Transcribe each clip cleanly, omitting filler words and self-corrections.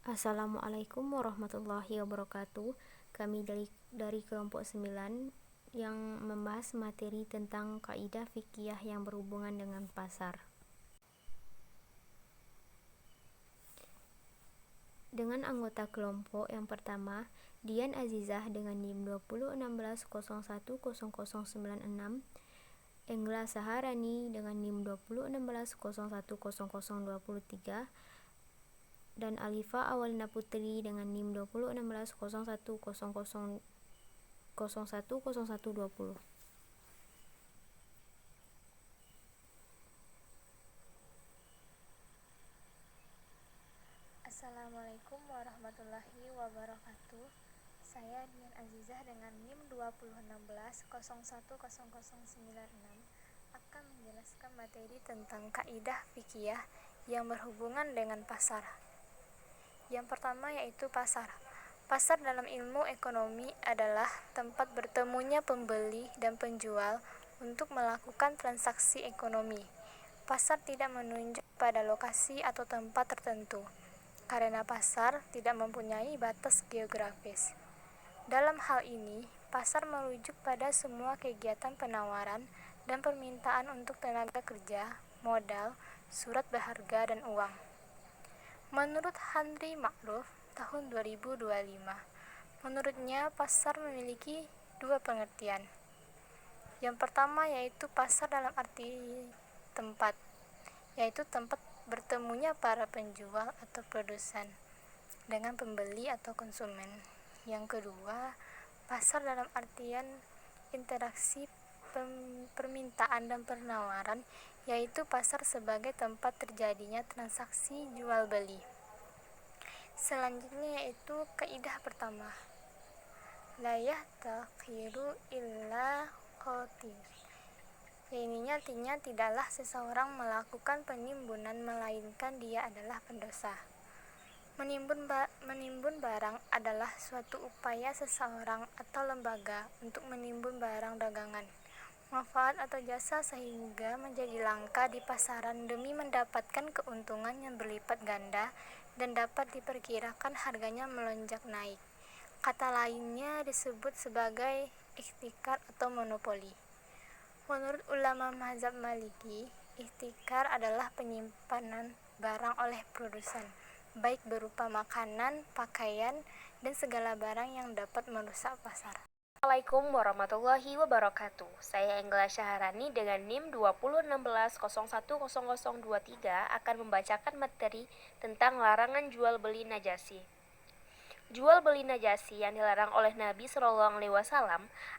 Assalamualaikum warahmatullahi wabarakatuh. Kami dari kelompok 9 yang membahas materi tentang kaidah fikih yang berhubungan dengan pasar. Dengan anggota kelompok yang pertama, Dian Azizah dengan NIM 2016010096, Engla Saharani dengan NIM 2016010023, dan Alifa Awalina Putri dengan NIM 20160100010120. Assalamualaikum warahmatullahi wabarakatuh. Saya Dian Azizah dengan NIM 2016010096 akan menjelaskan materi tentang kaidah fikih yang berhubungan dengan pasar. Yang pertama yaitu pasar. Pasar dalam ilmu ekonomi adalah tempat bertemunya pembeli dan penjual untuk melakukan transaksi ekonomi. Pasar tidak menunjuk pada lokasi atau tempat tertentu, karena pasar tidak mempunyai batas geografis. Dalam hal ini, pasar merujuk pada semua kegiatan penawaran dan permintaan untuk tenaga kerja, modal, surat berharga, dan uang. Menurut Henry Ma'ruf tahun 2025, menurutnya pasar memiliki dua pengertian. Yang pertama yaitu pasar dalam arti tempat, yaitu tempat bertemunya para penjual atau produsen dengan pembeli atau konsumen. Yang kedua, pasar dalam artian interaksi permintaan dan penawaran, yaitu pasar sebagai tempat terjadinya transaksi jual beli. Selanjutnya yaitu kaidah pertama, la yahtaqiru illa qatir. Ini artinya tidaklah seseorang melakukan penimbunan melainkan dia adalah pendosa. Menimbun barang adalah suatu upaya seseorang atau lembaga untuk menimbun barang dagangan, manfaat atau jasa sehingga menjadi langka di pasaran demi mendapatkan keuntungan yang berlipat ganda dan dapat diperkirakan harganya melonjak naik. Kata lainnya disebut sebagai ihtikar atau monopoli. Menurut ulama mazhab Maliki, ihtikar adalah penyimpanan barang oleh produsen, baik berupa makanan, pakaian, dan segala barang yang dapat merusak pasar. Assalamualaikum warahmatullahi wabarakatuh. Saya Engla Syaharani dengan NIM 2016010023 akan membacakan materi tentang larangan jual beli najasi. Jual beli najasi yang dilarang oleh Nabi SAW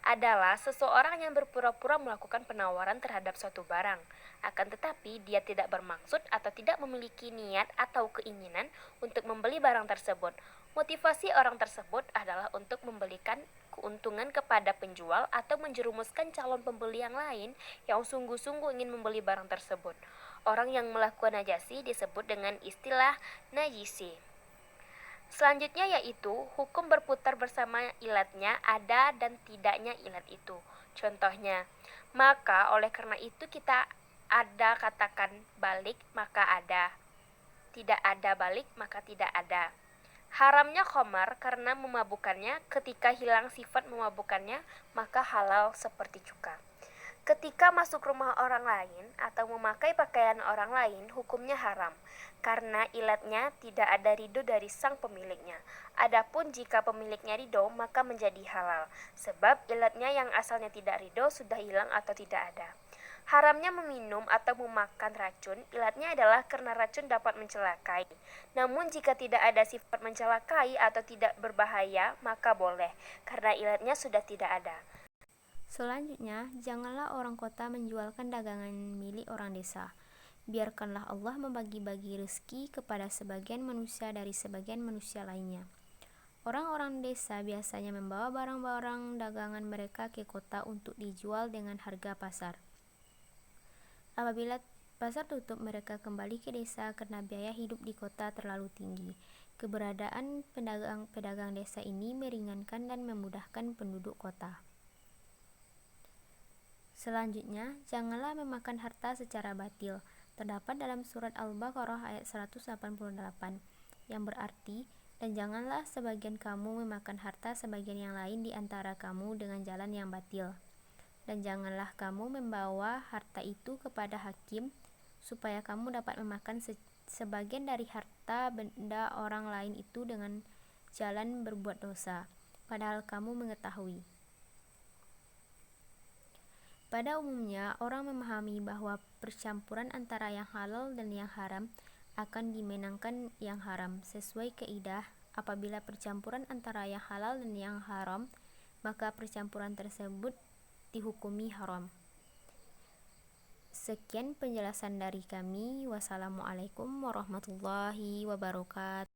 adalah seseorang yang berpura-pura melakukan penawaran terhadap suatu barang, akan tetapi dia tidak bermaksud atau tidak memiliki niat atau keinginan untuk membeli barang tersebut. Motivasi orang tersebut adalah untuk memberikan keuntungan kepada penjual atau menjerumuskan calon pembeli yang lain yang sungguh-sungguh ingin membeli barang tersebut. Orang yang melakukan najasi disebut dengan istilah najisi. Selanjutnya yaitu hukum berputar bersama ilatnya, ada dan tidaknya ilat itu. Contohnya, maka oleh karena itu kita ada katakan balik maka ada, tidak ada balik maka tidak ada. Haramnya khamar karena memabukkannya, ketika hilang sifat memabukkannya maka halal seperti cuka. Ketika masuk rumah orang lain atau memakai pakaian orang lain, hukumnya haram, karena ilatnya tidak ada ridho dari sang pemiliknya. Adapun jika pemiliknya ridho, maka menjadi halal, sebab ilatnya yang asalnya tidak ridho sudah hilang atau tidak ada. Haramnya meminum atau memakan racun, ilatnya adalah karena racun dapat mencelakai. Namun jika tidak ada sifat mencelakai atau tidak berbahaya, maka boleh, karena ilatnya sudah tidak ada. Selanjutnya, janganlah orang kota menjualkan dagangan milik orang desa. Biarkanlah Allah membagi-bagi rezeki kepada sebagian manusia dari sebagian manusia lainnya. Orang-orang desa biasanya membawa barang-barang dagangan mereka ke kota untuk dijual dengan harga pasar. Apabila pasar tutup, mereka kembali ke desa karena biaya hidup di kota terlalu tinggi. Keberadaan pedagang desa ini meringankan dan memudahkan penduduk kota. Selanjutnya, janganlah memakan harta secara batil. Terdapat dalam surat Al-Baqarah ayat 188. yang berarti, dan janganlah sebagian kamu memakan harta sebagian yang lain di antara kamu dengan jalan yang batil. Dan janganlah kamu membawa harta itu kepada hakim, supaya kamu dapat memakan sebagian dari harta benda orang lain itu dengan jalan berbuat dosa, padahal kamu mengetahui. Pada umumnya, orang memahami bahwa percampuran antara yang halal dan yang haram akan dimenangkan yang haram. Sesuai kaidah, apabila percampuran antara yang halal dan yang haram, maka percampuran tersebut dihukumi haram. Sekian penjelasan dari kami. Wassalamualaikum warahmatullahi wabarakatuh.